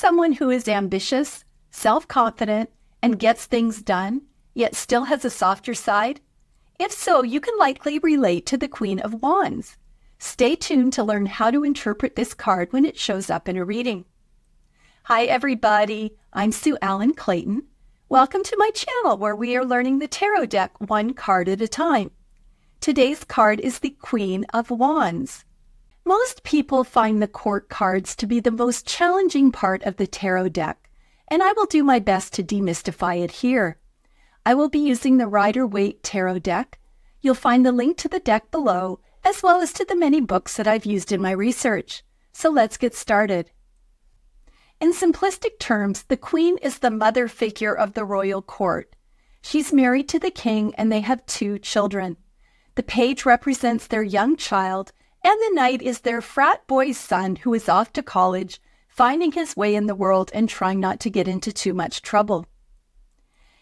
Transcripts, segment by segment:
someone who is ambitious, self-confident, and gets things done, yet still has a softer side? If so, you can likely relate to the Queen of Wands. Stay tuned to learn how to interpret this card when it shows up in a reading. Hi everybody, I'm Sue Ellen Clayton. Welcome to my channel where we are learning the tarot deck one card at a time. Today's card is the Queen of Wands. Most people find the court cards to be the most challenging part of the tarot deck, and I will do my best to demystify it here. I will be using the Rider-Waite Tarot deck. You'll find the link to the deck below, as well as to the many books that I've used in my research. So let's get started. In simplistic terms, the Queen is the mother figure of the royal court. She's married to the king and they have 2 children. The page represents their young child, and the knight is their frat boy's son who is off to college, finding his way in the world and trying not to get into too much trouble.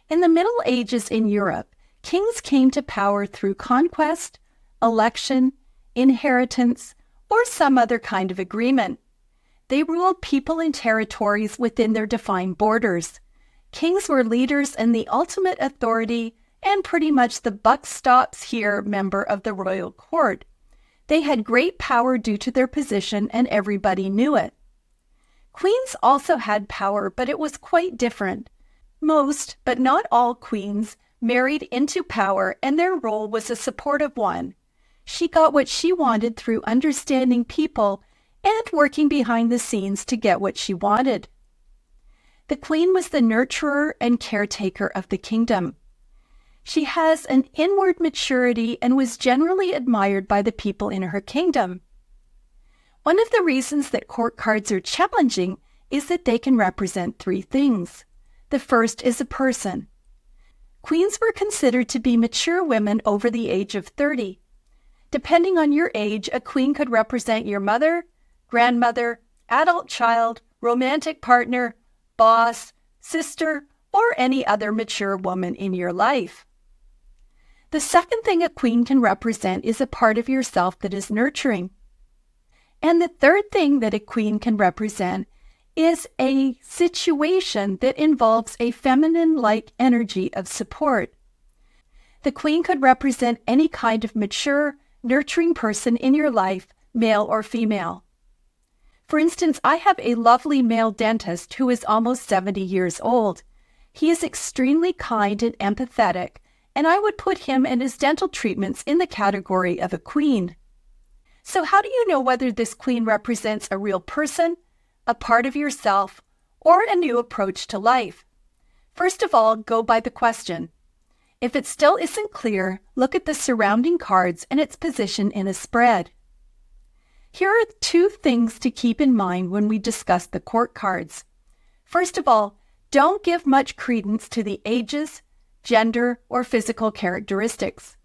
In the Middle Ages in Europe, kings came to power through conquest, election, inheritance, or some other kind of agreement. They ruled people and territories within their defined borders. Kings were leaders and the ultimate authority, and pretty much the buck stops here member of the royal court. They had great power due to their position, and everybody knew it. Queens also had power, but it was quite different. Most, but not all queens, married into power, and their role was a supportive one. She got what she wanted through understanding people and working behind the scenes to get what she wanted. The queen was the nurturer and caretaker of the kingdom. She has an inward maturity and was generally admired by the people in her kingdom. One of the reasons that court cards are challenging is that they can represent 3 things. The first is a person. Queens were considered to be mature women over the age of 30. Depending on your age, a queen could represent your mother, grandmother, adult child, romantic partner, boss, sister, or any other mature woman in your life. The second thing a queen can represent is a part of yourself that is nurturing. And the third thing that a queen can represent is a situation that involves a feminine-like energy of support. The queen could represent any kind of mature, nurturing person in your life, male or female. For instance, I have a lovely male dentist who is almost 70 years old. He is extremely kind and empathetic, and I would put him and his dental treatments in the category of a queen. So how do you know whether this queen represents a real person, a part of yourself, or a new approach to life? First of all, go by the question. If it still isn't clear, look at the surrounding cards and its position in a spread. Here are 2 things to keep in mind when we discuss the court cards. First of all, don't give much credence to the ages, gender, or physical characteristics.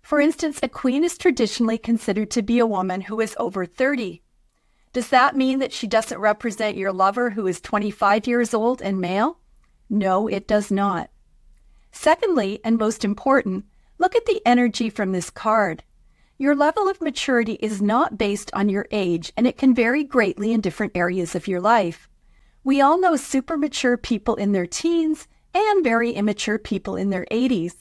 For instance, a queen is traditionally considered to be a woman who is over 30. Does that mean that she doesn't represent your lover who is 25 years old and male? No, it does not. Secondly, and most important, look at the energy from this card. Your level of maturity is not based on your age, and it can vary greatly in different areas of your life. We all know super mature people in their teens and very immature people in their 80s.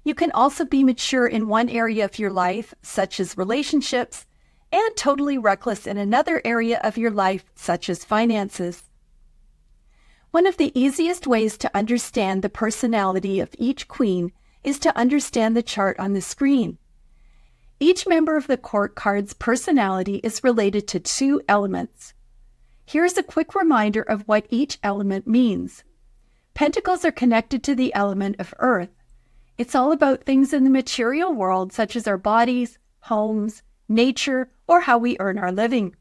You can also be mature in one area of your life, such as relationships, and totally reckless in another area of your life, such as finances. One of the easiest ways to understand the personality of each queen is to understand the chart on the screen. Each member of the court card's personality is related to 2 elements. Here's a quick reminder of what each element means. Pentacles are connected to the element of earth. It's all about things in the material world, such as our bodies, homes, nature, or how we earn our living.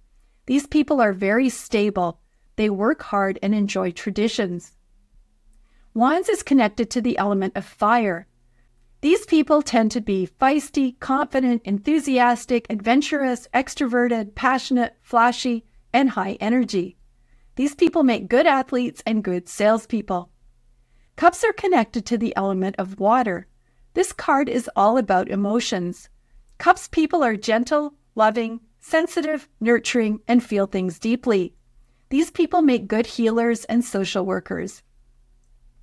These people are very stable. They work hard and enjoy traditions. Wands is connected to the element of fire. These people tend to be feisty, confident, enthusiastic, adventurous, extroverted, passionate, flashy, and high energy. These people make good athletes and good salespeople. Cups are connected to the element of water. This card is all about emotions. Cups people are gentle, loving, sensitive, nurturing, and feel things deeply. These people make good healers and social workers.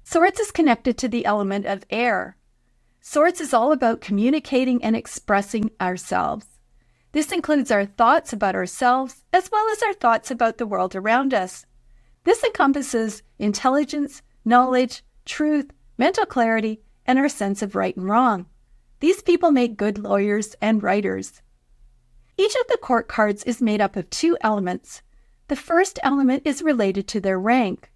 Swords is connected to the element of air. Swords is all about communicating and expressing ourselves. This includes our thoughts about ourselves as well as our thoughts about the world around us. This encompasses intelligence, knowledge, truth, mental clarity, and our sense of right and wrong. These people make good lawyers and writers. Each of the court cards is made up of two elements. The first element is related to their rank.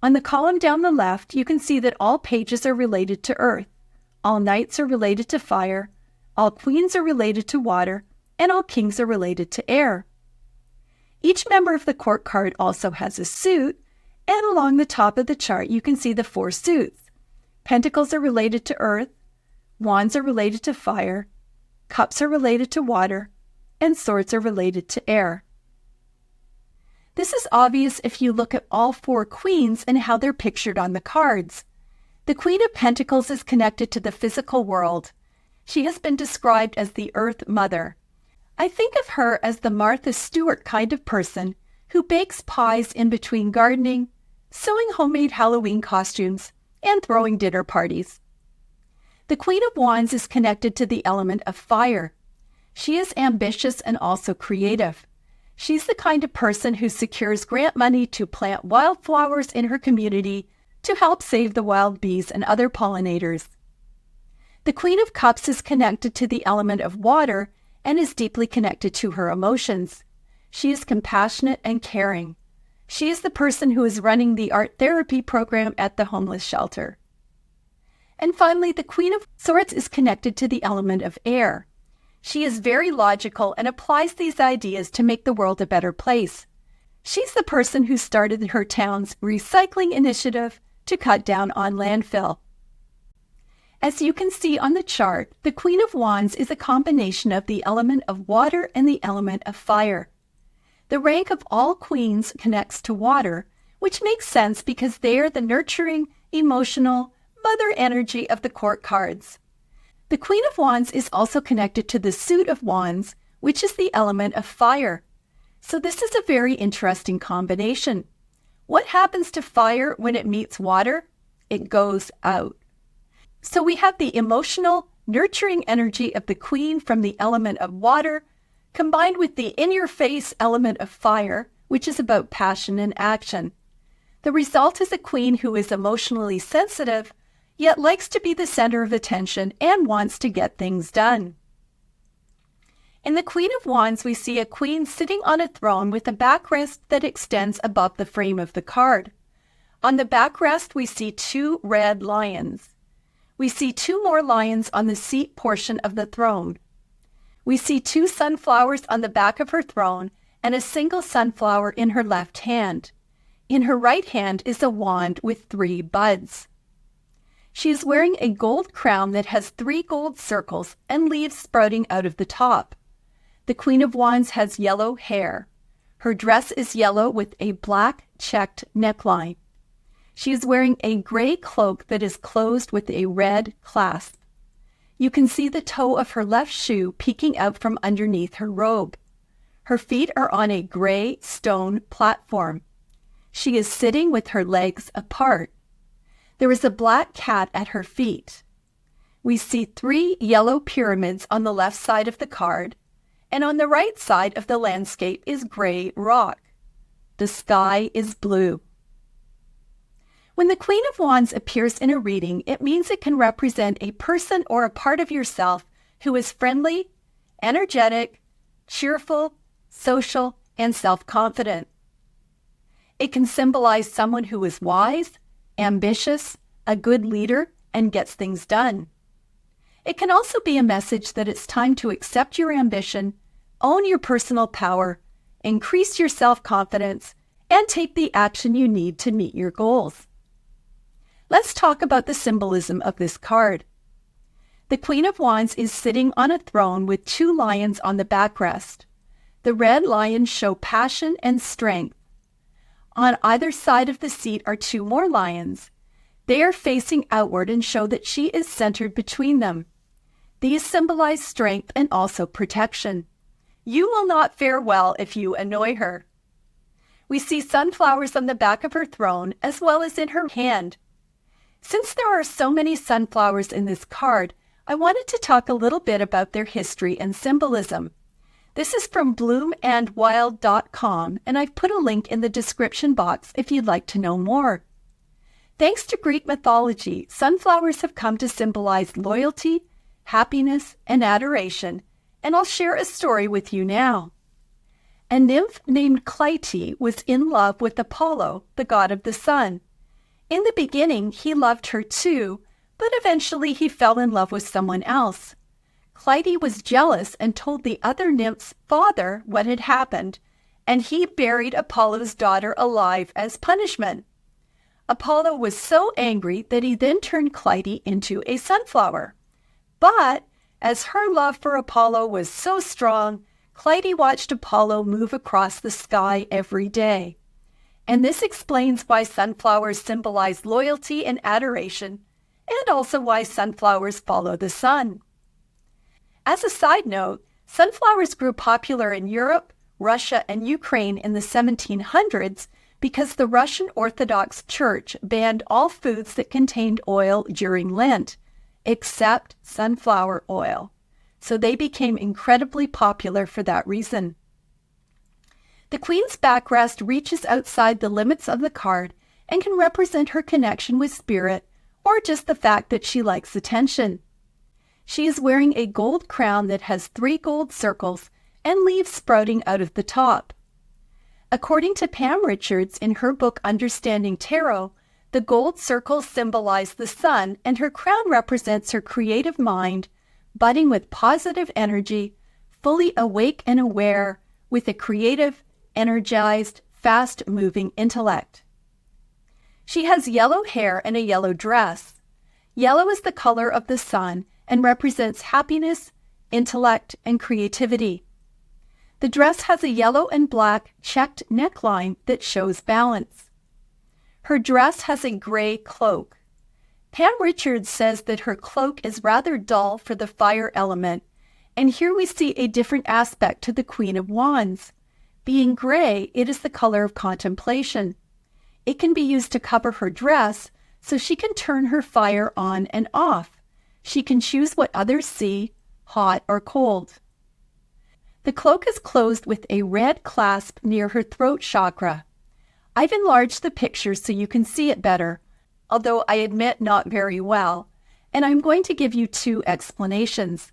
On the column down the left, you can see that all pages are related to earth, all knights are related to fire, all queens are related to water, and all kings are related to air. Each member of the court card also has a suit, and along the top of the chart you can see the four suits. Pentacles are related to earth, wands are related to fire, cups are related to water, and swords are related to air. This is obvious if you look at all four queens and how they're pictured on the cards. The Queen of Pentacles is connected to the physical world. She has been described as the Earth Mother. I think of her as the Martha Stewart kind of person who bakes pies in between gardening, sewing homemade Halloween costumes, and throwing dinner parties. The Queen of Wands is connected to the element of fire. She is ambitious and also creative. She's the kind of person who secures grant money to plant wildflowers in her community to help save the wild bees and other pollinators. The Queen of Cups is connected to the element of water and is deeply connected to her emotions. She is compassionate and caring. She is the person who is running the art therapy program at the homeless shelter. And finally, the Queen of Swords is connected to the element of air. She is very logical and applies these ideas to make the world a better place. She's the person who started her town's recycling initiative to cut down on landfill. As you can see on the chart, the Queen of Wands is a combination of the element of water and the element of fire. The rank of all queens connects to water, which makes sense because they are the nurturing, emotional, mother energy of the court cards. The Queen of Wands is also connected to the suit of wands, which is the element of fire. So this is a very interesting combination. What happens to fire when it meets water? It goes out. So we have the emotional, nurturing energy of the queen from the element of water, combined with the in-your-face element of fire, which is about passion and action. The result is a queen who is emotionally sensitive, yet likes to be the center of attention and wants to get things done. In the Queen of Wands, we see a queen sitting on a throne with a backrest that extends above the frame of the card. On the backrest, we see two red lions. We see two more lions on the seat portion of the throne. We see two sunflowers on the back of her throne and a single sunflower in her left hand. In her right hand is a wand with 3 buds. She is wearing a gold crown that has 3 gold circles and leaves sprouting out of the top. The Queen of Wands has yellow hair. Her dress is yellow with a black checked neckline. She is wearing a gray cloak that is closed with a red clasp. You can see the toe of her left shoe peeking out from underneath her robe. Her feet are on a gray stone platform. She is sitting with her legs apart. There is a black cat at her feet. We see 3 yellow pyramids on the left side of the card, and on the right side of the landscape is gray rock. The sky is blue. When the Queen of Wands appears in a reading, it means it can represent a person or a part of yourself who is friendly, energetic, cheerful, social, and self-confident. It can symbolize someone who is wise, ambitious, a good leader, and gets things done. It can also be a message that it's time to accept your ambition, own your personal power, increase your self-confidence, and take the action you need to meet your goals. Let's talk about the symbolism of this card. The Queen of Wands is sitting on a throne with 2 lions on the backrest. The red lions show passion and strength. On either side of the seat are 2 more lions. They are facing outward and show that she is centered between them. These symbolize strength and also protection. You will not fare well if you annoy her. We see sunflowers on the back of her throne as well as in her hand. Since there are so many sunflowers in this card, I wanted to talk a little bit about their history and symbolism. This is from bloomandwild.com, and I've put a link in the description box if you'd like to know more. Thanks to Greek mythology, sunflowers have come to symbolize loyalty, happiness, and adoration, and I'll share a story with you now. A nymph named Clytie was in love with Apollo, the god of the sun. In the beginning, he loved her too, but eventually he fell in love with someone else. Clytie was jealous and told the other nymph's father what had happened, and he buried Apollo's daughter alive as punishment. Apollo was so angry that he then turned Clytie into a sunflower. But as her love for Apollo was so strong, Clytie watched Apollo move across the sky every day. And this explains why sunflowers symbolize loyalty and adoration, and also why sunflowers follow the sun. As a side note, sunflowers grew popular in Europe, Russia, and Ukraine in the 1700s because the Russian Orthodox Church banned all foods that contained oil during Lent, except sunflower oil. So they became incredibly popular for that reason. The Queen's backrest reaches outside the limits of the card and can represent her connection with spirit or just the fact that she likes attention. She is wearing a gold crown that has 3 gold circles and leaves sprouting out of the top. According to Pam Richards in her book Understanding Tarot, the gold circles symbolize the sun and her crown represents her creative mind, budding with positive energy, fully awake and aware, with a creative, energized, fast-moving intellect. She has yellow hair and a yellow dress. Yellow is the color of the sun and represents happiness, intellect, and creativity. The dress has a yellow and black checked neckline that shows balance. Her dress has a gray cloak. Pam Richards says that her cloak is rather dull for the fire element, and here we see a different aspect to the Queen of Wands. Being gray, it is the color of contemplation. It can be used to cover her dress so she can turn her fire on and off. She can choose what others see, hot or cold. The cloak is closed with a red clasp near her throat chakra. I've enlarged the picture so you can see it better, although I admit not very well, and I'm going to give you 2 explanations.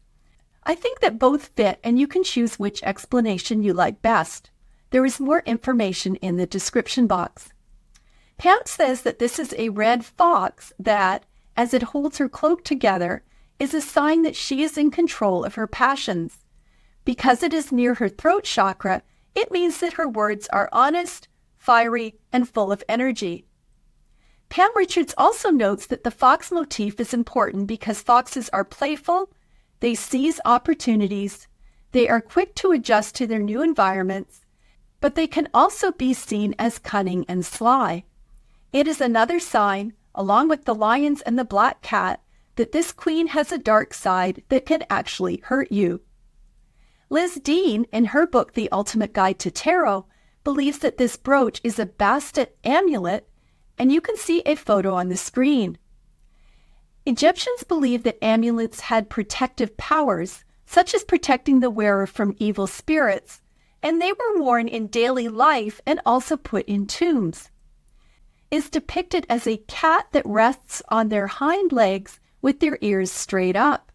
I think that both fit and you can choose which explanation you like best. There is more information in the description box. Pam says that this is a red fox that, as it holds her cloak together, is a sign that she is in control of her passions. Because it is near her throat chakra, it means that her words are honest, fiery, and full of energy. Pam Richards also notes that the fox motif is important because foxes are playful, they seize opportunities, they are quick to adjust to their new environments, but they can also be seen as cunning and sly. It is another sign, along with the lions and the black cat, that this queen has a dark side that can actually hurt you. Liz Dean, in her book The Ultimate Guide to Tarot, believes that this brooch is a Bastet amulet, and you can see a photo on the screen. Egyptians believed that amulets had protective powers, such as protecting the wearer from evil spirits, and they were worn in daily life and also put in tombs. It's depicted as a cat that rests on their hind legs with their ears straight up.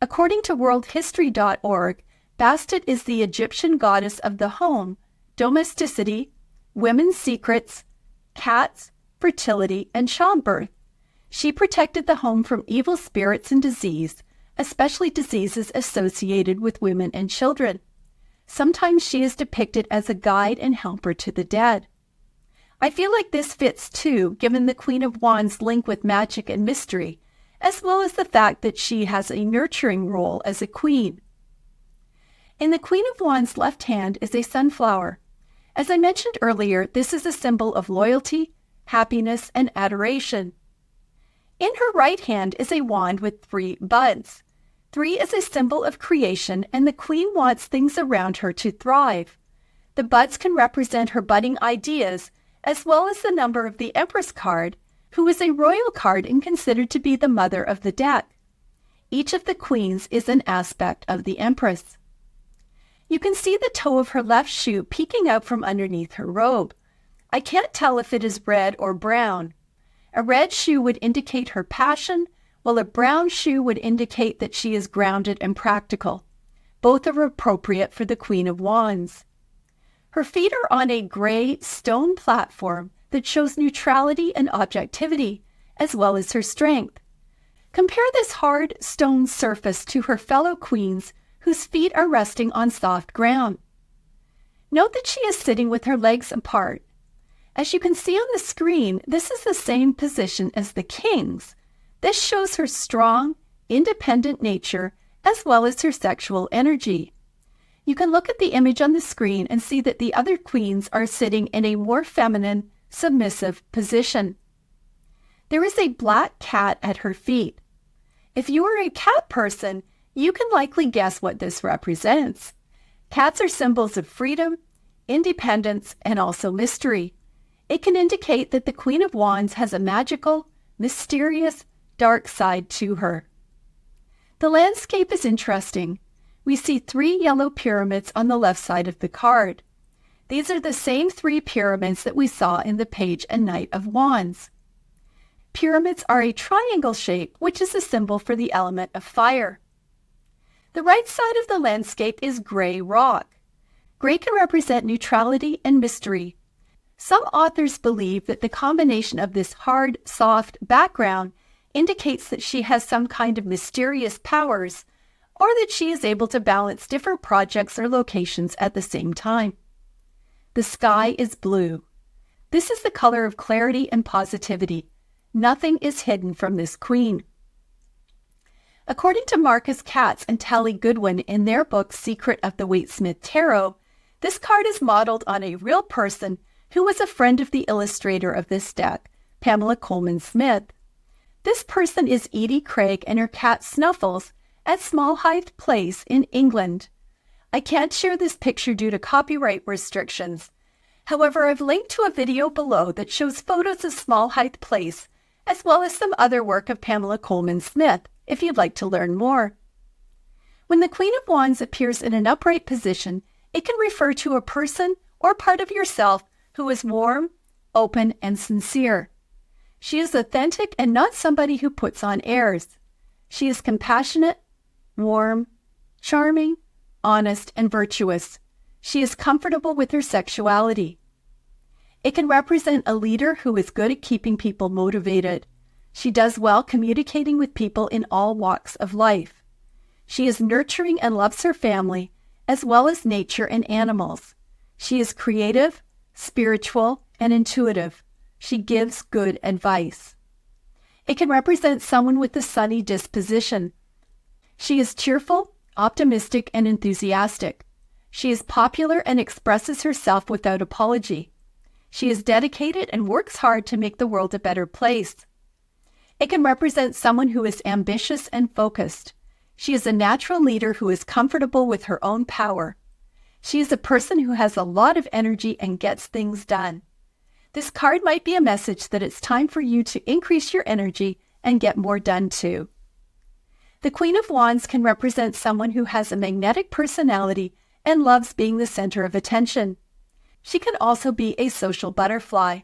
According to worldhistory.org, Bastet is the Egyptian goddess of the home, domesticity, women's secrets, cats, fertility, and childbirth. She protected the home from evil spirits and disease, especially diseases associated with women and children. Sometimes she is depicted as a guide and helper to the dead. I feel like this fits too, given the Queen of Wands' link with magic and mystery, as well as the fact that she has a nurturing role as a queen. In the Queen of Wands' left hand is a sunflower. As I mentioned earlier, this is a symbol of loyalty, happiness, and adoration. In her right hand is a wand with 3 buds. 3 is a symbol of creation, and the queen wants things around her to thrive. The buds can represent her budding ideas, as well as the number of the Empress card, who is a royal card and considered to be the mother of the deck. Each of the queens is an aspect of the Empress. You can see the toe of her left shoe peeking out from underneath her robe. I can't tell if it is red or brown. A red shoe would indicate her passion, while a brown shoe would indicate that she is grounded and practical. Both are appropriate for the Queen of Wands. Her feet are on a gray stone platform that shows neutrality and objectivity, as well as her strength. Compare this hard stone surface to her fellow queens whose feet are resting on soft ground. Note that she is sitting with her legs apart. As you can see on the screen, this is the same position as the kings. This shows her strong, independent nature as well as her sexual energy. You can look at the image on the screen and see that the other queens are sitting in a more feminine, submissive position. There is a black cat at her feet. If you are a cat person, you can likely guess what this represents. Cats are symbols of freedom, independence, and also mystery. It can indicate that the Queen of Wands has a magical, mysterious, dark side to her. The landscape is interesting. We see 3 yellow pyramids on the left side of the card. These are the same 3 pyramids that we saw in the Page and Knight of Wands. Pyramids are a triangle shape, which is a symbol for the element of fire. The right side of the landscape is gray rock. Gray can represent neutrality and mystery. Some authors believe that the combination of this hard, soft background indicates that she has some kind of mysterious powers, or that she is able to balance different projects or locations at the same time. The sky is blue. This is the color of clarity and positivity. Nothing is hidden from this queen. According to Marcus Katz and Tally Goodwin in their book Secret of the Waite-Smith Tarot, this card is modeled on a real person who was a friend of the illustrator of this deck, Pamela Coleman Smith. This person is Edie Craig and her cat Snuffles at Small Hythe Place in England. I can't share this picture due to copyright restrictions. However, I've linked to a video below that shows photos of Small Hythe Place, as well as some other work of Pamela Coleman Smith, if you'd like to learn more. When the Queen of Wands appears in an upright position, it can refer to a person or part of yourself who is warm, open, and sincere. She is authentic and not somebody who puts on airs. She is compassionate, warm, charming, honest, and virtuous. She is comfortable with her sexuality. It can represent a leader who is good at keeping people motivated. She does well communicating with people in all walks of life. She is nurturing and loves her family, as well as nature and animals. She is creative, spiritual, and intuitive. She gives good advice. It can represent someone with a sunny disposition. She is cheerful, optimistic, and enthusiastic. She is popular and expresses herself without apology. She is dedicated and works hard to make the world a better place. It can represent someone who is ambitious and focused. She is a natural leader who is comfortable with her own power. She is a person who has a lot of energy and gets things done. This card might be a message that it's time for you to increase your energy and get more done too. The Queen of Wands can represent someone who has a magnetic personality and loves being the center of attention. She can also be a social butterfly.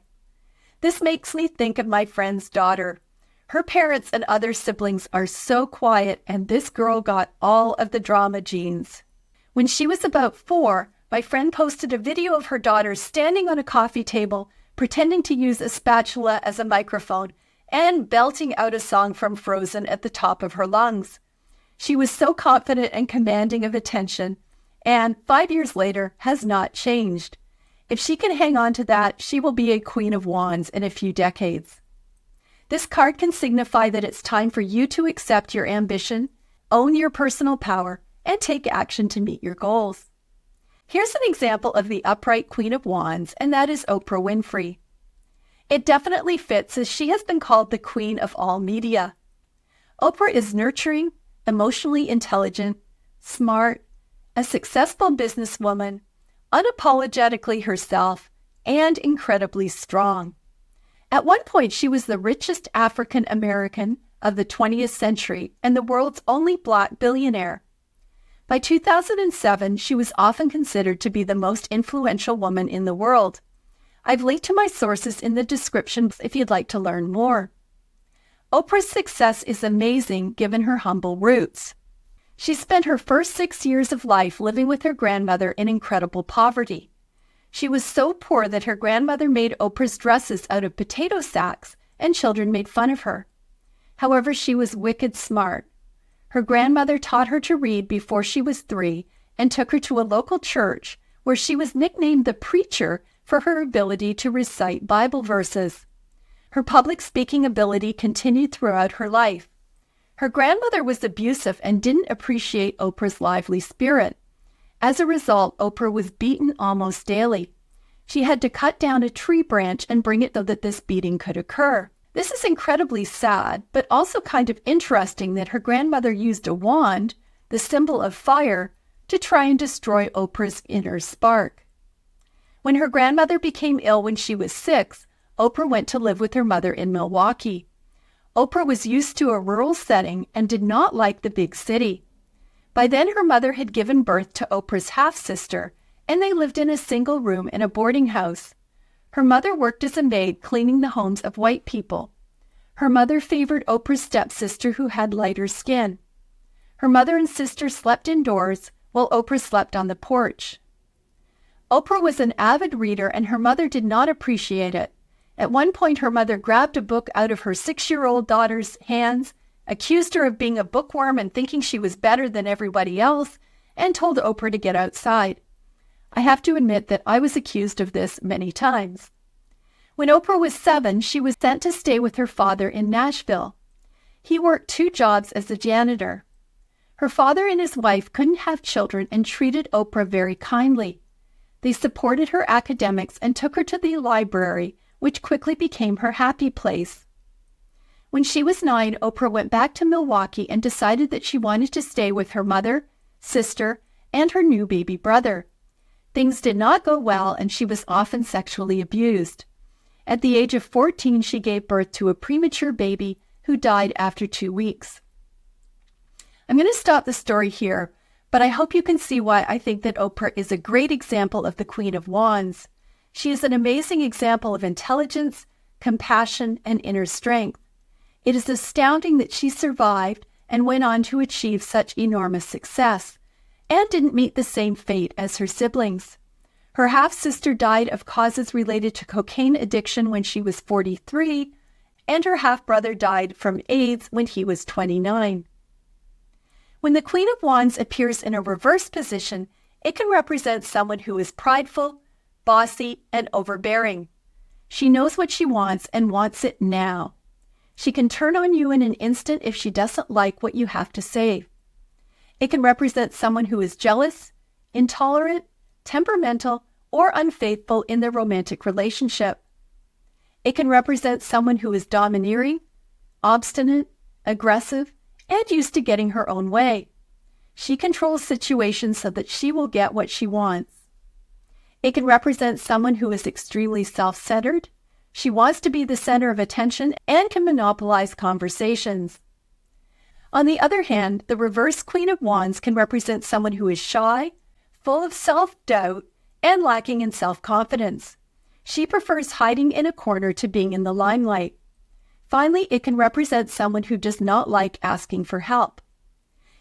This makes me think of my friend's daughter. Her parents and other siblings are so quiet, and this girl got all of the drama genes. When she was about 4, my friend posted a video of her daughter standing on a coffee table, pretending to use a spatula as a microphone, and belting out a song from Frozen at the top of her lungs. She was so confident and commanding of attention, and 5 years later has not changed. If she can hang on to that, she will be a Queen of Wands in a few decades. This card can signify that it's time for you to accept your ambition, own your personal power, and take action to meet your goals. Here's an example of the upright Queen of Wands, and that is Oprah Winfrey. It definitely fits, as she has been called the Queen of all media. Oprah is nurturing, emotionally intelligent, smart, a successful businesswoman, unapologetically herself, and incredibly strong. At one point, she was the richest African American of the 20th century and the world's only Black billionaire. By 2007, she was often considered to be the most influential woman in the world. I've linked to my sources in the description if you'd like to learn more. Oprah's success is amazing given her humble roots. She spent her first 6 years of life living with her grandmother in incredible poverty. She was so poor that her grandmother made Oprah's dresses out of potato sacks, and children made fun of her. However, she was wicked smart. Her grandmother taught her to read before she was 3 and took her to a local church where she was nicknamed the preacher for her ability to recite Bible verses. Her public speaking ability continued throughout her life. Her grandmother was abusive and didn't appreciate Oprah's lively spirit. As a result, Oprah was beaten almost daily. She had to cut down a tree branch and bring it so that this beating could occur. This is incredibly sad, but also kind of interesting that her grandmother used a wand, the symbol of fire, to try and destroy Oprah's inner spark. When her grandmother became ill when she was 6, Oprah went to live with her mother in Milwaukee. Oprah was used to a rural setting and did not like the big city. By then, her mother had given birth to Oprah's half-sister, and they lived in a single room in a boarding house. Her mother worked as a maid cleaning the homes of white people. Her mother favored Oprah's stepsister who had lighter skin. Her mother and sister slept indoors while Oprah slept on the porch. Oprah was an avid reader and her mother did not appreciate it. At one point, her mother grabbed a book out of her 6-year-old daughter's hands, accused her of being a bookworm and thinking she was better than everybody else, and told Oprah to get outside. I have to admit that I was accused of this many times. When Oprah was 7, she was sent to stay with her father in Nashville. He worked 2 jobs as a janitor. Her father and his wife couldn't have children and treated Oprah very kindly. They supported her academics and took her to the library, which quickly became her happy place. When she was 9, Oprah went back to Milwaukee and decided that she wanted to stay with her mother, sister, and her new baby brother. Things did not go well, and she was often sexually abused. At the age of 14, she gave birth to a premature baby who died after 2 weeks. I'm going to stop the story here, but I hope you can see why I think that Oprah is a great example of the Queen of Wands. She is an amazing example of intelligence, compassion, and inner strength. It is astounding that she survived and went on to achieve such enormous success, and didn't meet the same fate as her siblings. Her half-sister died of causes related to cocaine addiction when she was 43, and her half-brother died from AIDS when he was 29. When the Queen of Wands appears in a reverse position, it can represent someone who is prideful, bossy, and overbearing. She knows what she wants and wants it now. She can turn on you in an instant if she doesn't like what you have to say. It can represent someone who is jealous, intolerant, temperamental, or unfaithful in their romantic relationship. It can represent someone who is domineering, obstinate, aggressive, and used to getting her own way. She controls situations so that she will get what she wants. It can represent someone who is extremely self-centered. She wants to be the center of attention and can monopolize conversations. On the other hand, the reverse Queen of Wands can represent someone who is shy, full of self-doubt, and lacking in self-confidence. She prefers hiding in a corner to being in the limelight. Finally, it can represent someone who does not like asking for help.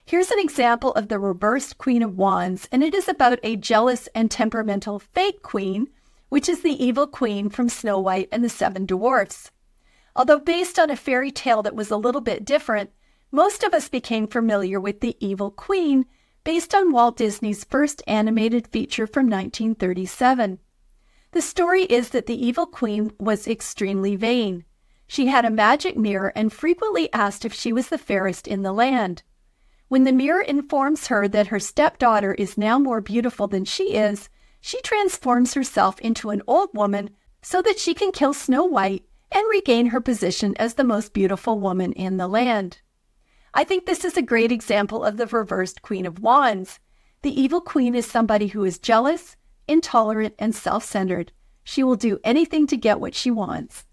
Here's an example of the reversed Queen of Wands, and it is about a jealous and temperamental fake queen, which is the evil queen from Snow White and the Seven Dwarfs. Although based on a fairy tale that was a little bit different, most of us became familiar with the evil queen based on Walt Disney's first animated feature from 1937. The story is that the evil queen was extremely vain. She had a magic mirror and frequently asked if she was the fairest in the land. When the mirror informs her that her stepdaughter is now more beautiful than she is, she transforms herself into an old woman so that she can kill Snow White and regain her position as the most beautiful woman in the land. I think this is a great example of the reversed Queen of Wands. The evil queen is somebody who is jealous, intolerant, and self-centered. She will do anything to get what she wants.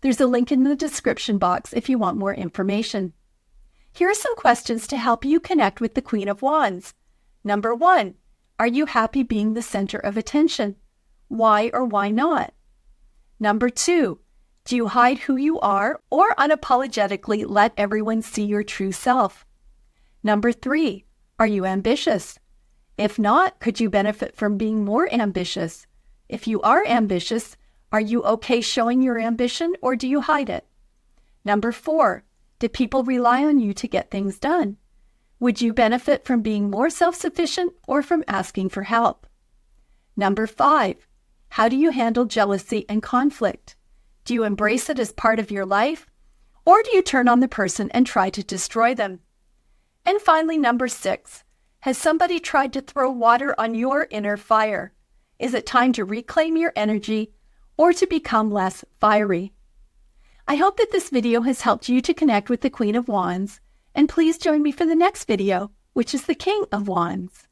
There's a link in the description box if you want more information. Here are some questions to help you connect with the Queen of Wands. Number 1, are you happy being the center of attention? Why or why not? Number 2, do you hide who you are or unapologetically let everyone see your true self? Number 3, are you ambitious? If not, could you benefit from being more ambitious? If you are ambitious, are you okay showing your ambition or do you hide it? Number 4, do people rely on you to get things done? Would you benefit from being more self-sufficient or from asking for help? Number 5, how do you handle jealousy and conflict? Do you embrace it as part of your life? Or do you turn on the person and try to destroy them? And finally, number 6, has somebody tried to throw water on your inner fire? Is it time to reclaim your energy or to become less fiery? I hope that this video has helped you to connect with the Queen of Wands, and please join me for the next video, which is the King of Wands.